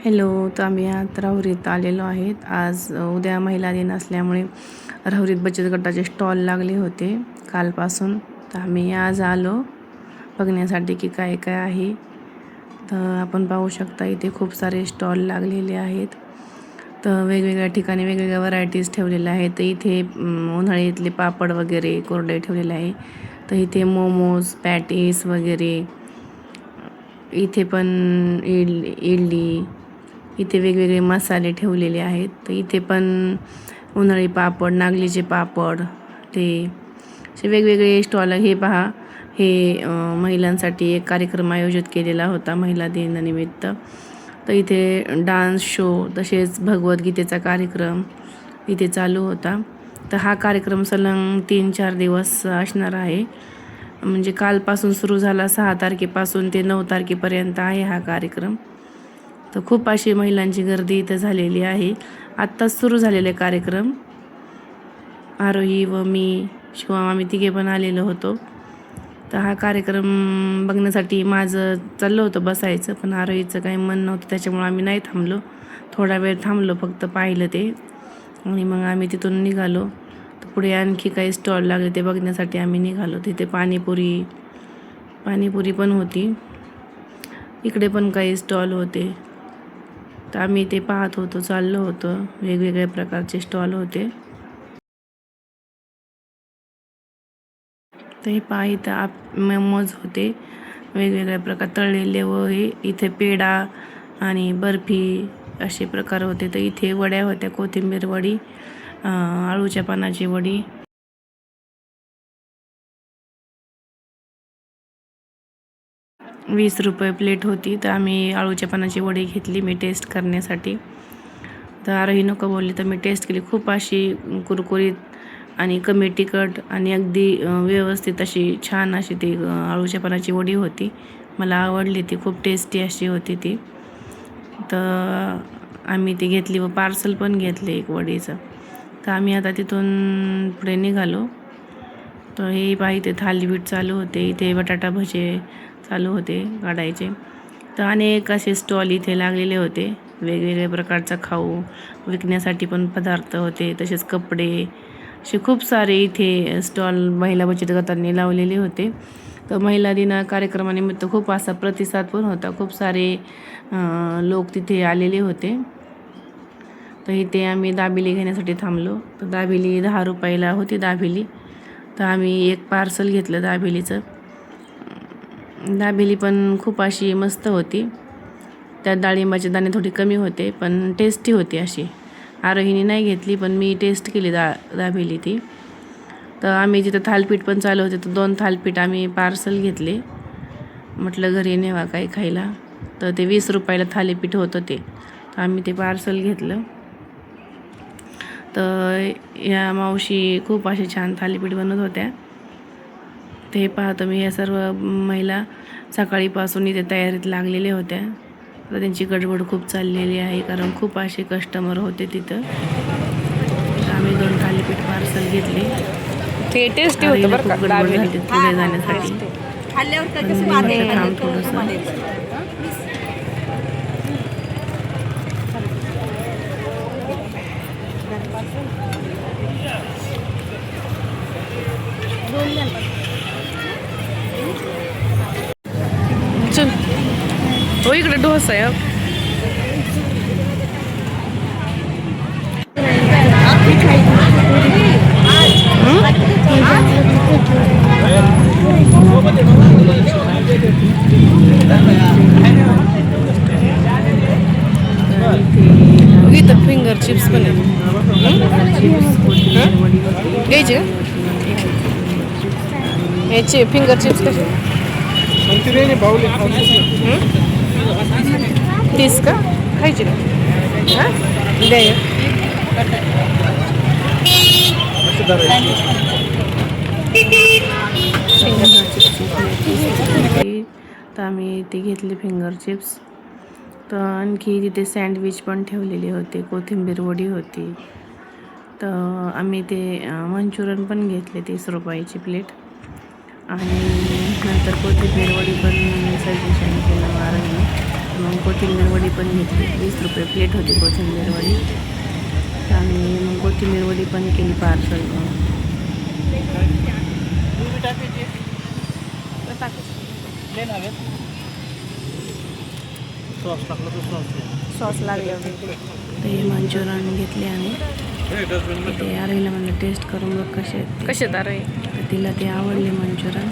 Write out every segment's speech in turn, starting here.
Hello. तर आम्ही आज राहुरीत आलेलो आहेत. आज उद्या महिला दिन असल्यामुळे राहुरीत बचत गटाचे स्टॉल लागले होते कालपासून. तर आम्ही आज आलो बघण्यासाठी की काय काय आहे. तर आपण पाहू शकता इथे खूप सारे स्टॉल लागलेले आहेत. तर वेगवेगळ्या ठिकाणी वेगवेगळ्या व्हरायटीज ठेवलेल्या आहेत. तर इथे उन्हाळ्यातले पापड वगैरे कोरडे ठेवलेले आहे. तर इथे मोमोज पॅटीस वगैरे, इथे पण इडली, इथे वेगवेगळे मसाले ठेवलेले आहेत. तर इथे पण उन्हाळी पापड, नागलीचे पापड, ते असे वेगवेगळे स्टॉल. हे पहा, हे महिलांसाठी एक कार्यक्रम आयोजित केलेला होता महिला दिनानिमित्त. तर इथे डान्स शो तसेच भगवद्गीतेचा कार्यक्रम इथे चालू होता. तर हा कार्यक्रम सलग 3-4 दिवस असणार आहे. म्हणजे कालपासून सुरू झाला, 6 तारखेपासून ते 9 तारखेपर्यंत आहे हा कार्यक्रम. तर खूप अशी महिलांची गर्दी इथं झालेली आहे. आत्ताच सुरू झालेले कार्यक्रम. आरोही व मी, शिवम, आम्ही तिघे पण आलेलो होतो. तर हा कार्यक्रम बघण्यासाठी माझं चाललं होतं बसायचं, पण आरोहीचं काही मन नव्हतं, त्याच्यामुळे आम्ही नाही थांबलो. थोडा वेळ थांबलो, फक्त पाहिलं ते, आणि मग आम्ही तिथून निघालो. तर पुढे आणखी काही स्टॉल लागले ते बघण्यासाठी आम्ही निघालो. तिथे पाणीपुरी पण होती. इकडे पण काही स्टॉल होते. तर आम्ही ते पाहत होतो, चाललो होतो. वेगवेगळ्या प्रकारचे स्टॉल होते. तर हे पहा, इथं मोमोज होते वेगवेगळ्या प्रकार तळलेले, व हे इथे पेढा आणि बर्फी असे प्रकार होते. तर इथे वड्या होत्या, कोथिंबीर वडी, आळूच्या पानाची वडी. 20 रुपये प्लेट होती. तर आम्ही आळूच्या पानाची वडी घेतली मी टेस्ट करण्यासाठी. तर आरोही नको बोलली, तर मी टेस्ट केली. खूप अशी कुरकुरीत आणि कमी तिखट आणि अगदी व्यवस्थित अशी छान अशी ती आळूच्या पानाची वडी होती. मला आवडली ती, खूप टेस्टी अशी होती ती. तर आम्ही ती घेतली व पार्सल पण घेतले एक वडीचं. तर आम्ही आता तिथून पुढे निघालो. तर हे पहा, इथे थालीपीठ चालू होते, इथे बटाटा भजे चालू होते काढायचे. तर अनेक असे स्टॉल इथे लागलेले होते. वेगवेगळ्या प्रकारचा खाऊ विकण्यासाठी पण पदार्थ होते, तसेच कपडे, असे खूप सारे इथे स्टॉल महिला बचत गटांनी लावलेले होते. तर महिला दिना कार्यक्रमानिमित्त खूप असा प्रतिसाद पण होता. खूप सारे लोक तिथे आलेले होते. तर इथे आम्ही दाबेली घेण्यासाठी थांबलो. तर दाबेली 10 रुपयाला होती दाबेली. तर आम्ही एक पार्सल घेतलं दाबेलीचं. दाबेली पण खूप अशी मस्त होती. त्यात डाळिंबाचे दाणे थोडी कमी होते, पण टेस्टी होती अशी. आरोहीने नाही घेतली, पण मी टेस्ट केली दाबेली ती. तर आम्ही तिथं थालपीठ पण चालू होते, तर 2 थालपीठ आम्ही पार्सल घेतले. म्हटलं घरी नेवा काही खायला. तर ते 20 रुपयाला थालीपीठ होतं ते. तर आम्ही ते पार्सल घेतलं. तर या मावशी खूप असे छान थालीपीठ बनवत होत्या. ते पाहतो मी, या सर्व महिला सकाळीपासून इथे तयारीत लागलेल्या होत्या. तर त्यांची गडबड खूप चाललेली आहे, कारण खूप असे कस्टमर होते तिथं. आम्ही 2 थालीपीठ पार्सल घेतले. ते टेस्टी होतं बरं का खूप गडबड झाली पुढे जाण्यासाठी. थांब थोडंसं. चल, हो इकडे डोसा आहे. इथं फिंगर चिप्स पण आहेत. घ्यायचे याचे फिंगर चिप्स कसे? 30 का? खायचे का? हां, द्या. तर आम्ही ते घेतले फिंगर चिप्स. तर आणखी तिथे सँडविच पण ठेवलेले होते, कोथिंबीर वडी होती. तर आम्ही ते मंचुरियन पण घेतले 30 रुपयाची प्लेट. आणि नंतर कोथिंबीर वडी पण सजेशन केलं आरोहीने. मग कोथिंबीर वडी पण घेतली. 20 रुपये प्लेट होती कोथिंबीर वडी. आणि मग कोथिंबीर वडी पण केली पार्सल. सॉस लागले ते मंचुरियन घेतले आणि ते आरोहीला म्हणलं टेस्ट करून बघ कसे तर तर तिला ते आवडले मंचुरियन.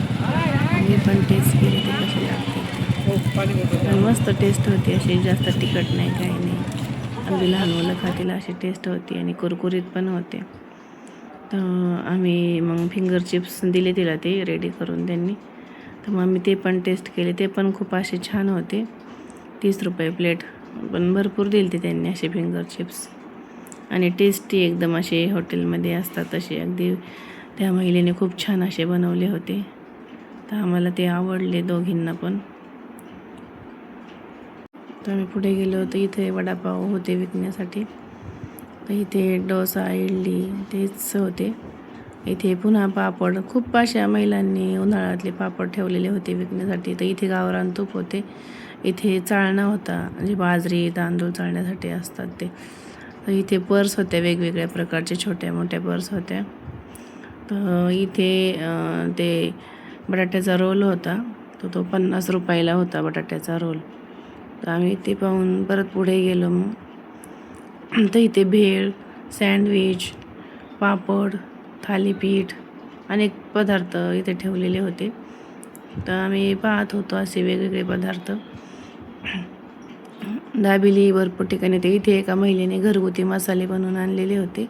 मी पण टेस्ट केले ते कसे लागते ते. पण मस्त टेस्ट होती, अशी जास्त तिखट नाही काही नाही. अगदी लहान मुलं खातील अशी टेस्ट होती आणि कुरकुरीत पण होते. तर आम्ही मग फिंगर चिप्स दिले तिला ते रेडी करून त्यांनी. तर मग मी ते पण टेस्ट केले, ते पण खूप असे छान होते. 30 रुपये प्लेट, पण भरपूर दिले ते त्यांनी असे फिंगर चिप्स. आणि टेस्टी एकदम असे हॉटेलमध्ये असतात तसे. अगदी त्या महिलेने खूप छान असे बनवले होते. तर आम्हाला ते आवडले दोघींना पण. तर आम्ही पुढे गेलो तर इथे वडापाव होते विकण्यासाठी. तर इथे डोसा, इडली तेच होते. इथे पुन्हा पापड, खूप अशा महिलांनी उन्हाळ्यातले पापड ठेवलेले होते विकण्यासाठी. तर इथे गावरान तूप होते. इथे चाळणा होता, म्हणजे बाजरी तांदूळ चाळण्यासाठी असतात ते. तर इथे पर्स होत्या, वेगवेगळ्या प्रकारच्या छोट्या मोठ्या पर्स होत्या. तर इथे ते बटाट्याचा रोल होता, तर तो 50 रुपयाला होता बटाट्याचा रोल. तर आम्ही ते पाहून परत पुढे गेलो. मग तर इथे भेळ, सँडविच, पापड, थालीपीठ अनेक पदार्थ इथे ठेवलेले होते. तर आम्ही पाहत होतो असे वेगवेगळे पदार्थ. दाबेली भरपूर ठिकाणी. ते इथे एका महिलेने घरगुती मसाले बनवून आणलेले होते,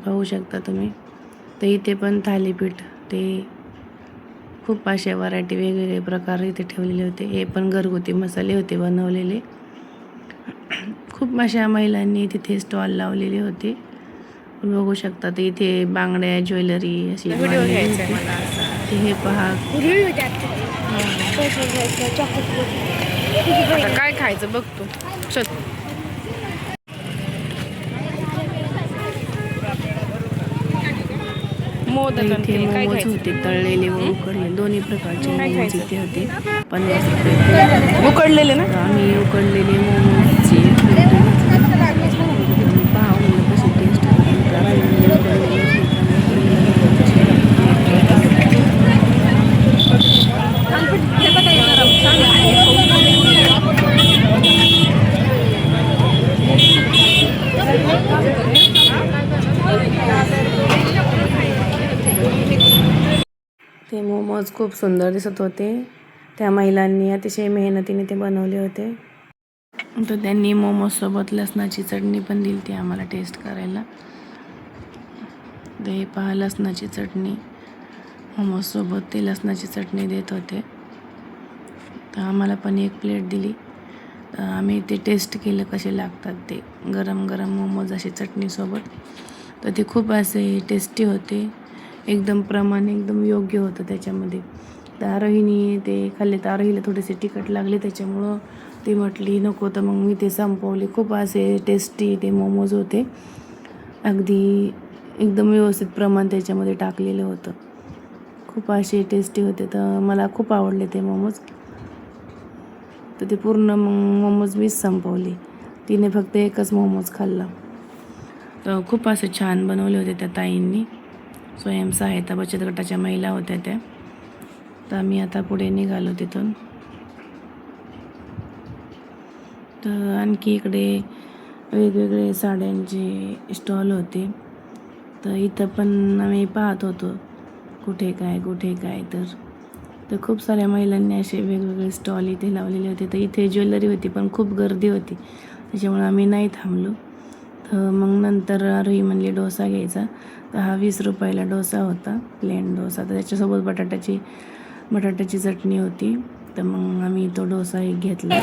पाहू शकता तुम्ही. तर इथे पण थालीपीठ, ते खूप अशा व्हरायटी वेगवेगळे प्रकार इथे ठेवलेले होते. हे पण घरगुती मसाले होते बनवलेले. खूप अशा महिलांनी तिथे स्टॉल लावलेले होते, बघू शकता. तर इथे बांगड्या, ज्वेलरी अशी बनवलेली होती. ते हे पहा. आता काय खायचं बघ तू. चल. मोदक इथे काय मोमोज खायचं? होते, तळलेले व उकडलेले दोन्ही प्रकारचे मोमोज इथे होते. 50 रुपये उकडलेले ना. तर आम्ही उकडलेले मोमोजची पाहून कशी टेस्ट ते मोमोज खूप सुंदर दिसत होते. त्या महिलांनी अतिशय मेहनतीने ते बनवले होते. तर त्यांनी मोमोजसोबत लसणाची चटणी पण दिली ती आम्हाला टेस्ट करायला. ते पहा, लसणाची चटणी, मोमोजसोबत ते लसणाची चटणी देत होते. तर आम्हाला पण एक प्लेट दिली. तर आम्ही ते टेस्ट केलं कसे लागतात ते, गरम गरम मोमोज असे चटणीसोबत. तर ते खूप असे टेस्टी होते. एकदम प्रमाण एकदम योग्य होतं त्याच्यामध्ये. तर आरोहीने ते खाल्ले, तर आरोहीला थोडेसे तिखट लागले, त्याच्यामुळं ते म्हटली नको, तर मग मी ते संपवले. खूप असे टेस्टी ते मोमोज होते. अगदी एकदम व्यवस्थित प्रमाण त्याच्यामध्ये टाकलेलं होतं. खूप असे टेस्टी होते. तर मला खूप आवडले ते मोमोज. तर ते पूर्ण मग मोमोज मीच संपवले, तिने फक्त एकच मोमोज खाल्ला. तर खूप असे छान बनवले होते त्या ताईंनी. स्वयंसहायता बचत गटाच्या महिला होत्या त्या. तर आम्ही आता पुढे निघालो तिथून. तर आणखी इकडे वेगवेगळे साड्यांचे स्टॉल होते. तर इथं पण आम्ही पाहत होतो कुठे काय. तर खूप साऱ्या महिलांनी असे वेगवेगळे स्टॉल इथे लावलेले होते. तर इथे ज्वेलरी होती, पण खूप गर्दी होती, त्याच्यामुळे आम्ही नाही थांबलो. तर मग नंतर आरोही म्हणली डोसा घ्यायचा. तर हा 20 रुपयाला डोसा होता, प्लेन डोसा. तर त्याच्यासोबत बटाट्याची चटणी होती. तर मग आम्ही तो डोसा एक घेतला.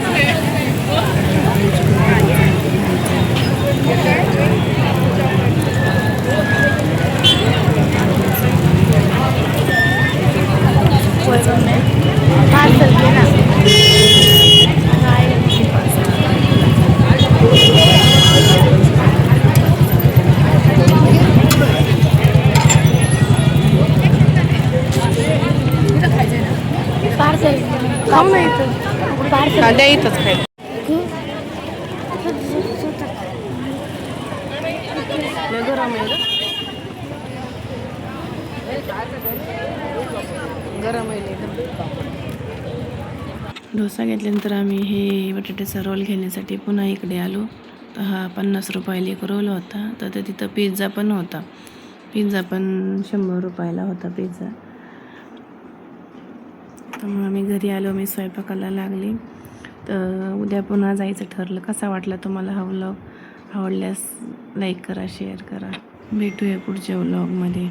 खाऊ नाही तर हा द्या इथंच खायला. लय गरम आहे गं. गरम आहे लय गरम. डोसा घेतल्यानंतर आम्ही हे बटाट्याचा रोल घेण्यासाठी पुन्हा इकडे आलो. तर हा 50 रुपयाला एक रोल होता. तर तिथं पिझ्झा पण होता. पिझ्झा पण 100 रुपयाला होता पिझ्झा. तर मग आम्ही घरी आलो. मी स्वयंपाकाला लागले. तर उद्या पुन्हा जायचं ठरलं. कसा वाटला तुम्हाला हा व्लॉग? आवडल्यास लाईक करा, शेअर करा. भेटूया पुढच्या व्लॉगमध्ये.